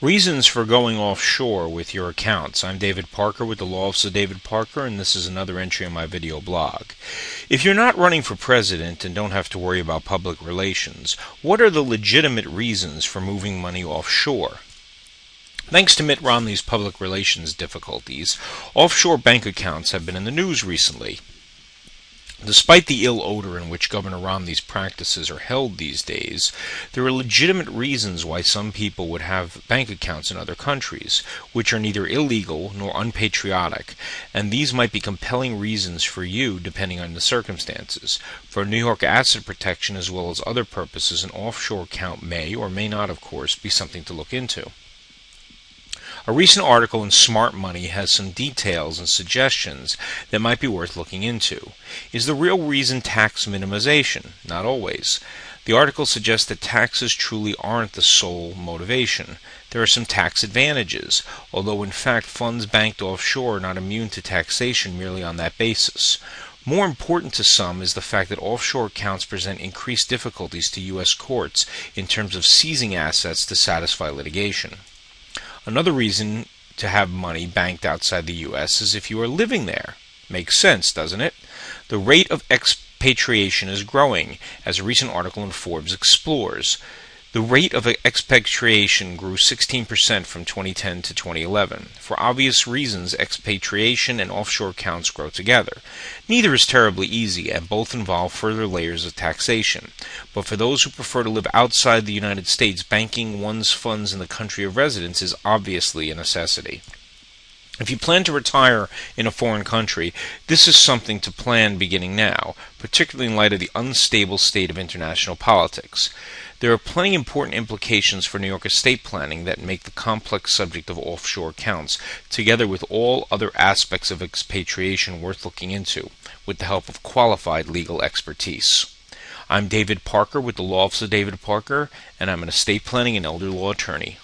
Reasons for going offshore with your accounts. I'm David Parker with the Law Office of David Parker, and this is another entry on my video blog. If you're not running for president and don't have to worry about public relations, what are the legitimate reasons for moving money offshore? Thanks to Mitt Romney's public relations difficulties, offshore bank accounts have been in the news recently. Despite the ill odor in which Governor Romney's practices are held these days, there are legitimate reasons why some people would have bank accounts in other countries, which are neither illegal nor unpatriotic, and these might be compelling reasons for you depending on the circumstances. For New York asset protection as well as other purposes, an offshore account may, or may not of course, be something to look into. A recent article in Smart Money has some details and suggestions that might be worth looking into. Is the real reason tax minimization? Not always. The article suggests that taxes truly aren't the sole motivation. There are some tax advantages, although in fact funds banked offshore are not immune to taxation merely on that basis. More important to some is the fact that offshore accounts present increased difficulties to U.S. courts in terms of seizing assets to satisfy litigation. Another reason to have money banked outside the U.S. is if you are living there. Makes sense, doesn't it? The rate of expatriation is growing, as a recent article in Forbes explores. The rate of expatriation grew 16% from 2010 to 2011. For obvious reasons, expatriation and offshore accounts grow together. Neither is terribly easy, and both involve further layers of taxation. But for those who prefer to live outside the United States, banking one's funds in the country of residence is obviously a necessity. If you plan to retire in a foreign country, this is something to plan beginning now, particularly in light of the unstable state of international politics. There are plenty important implications for New York estate planning that make the complex subject of offshore accounts, together with all other aspects of expatriation worth looking into, with the help of qualified legal expertise. I'm David Parker with the Law Office of David Parker, and I'm an estate planning and elder law attorney.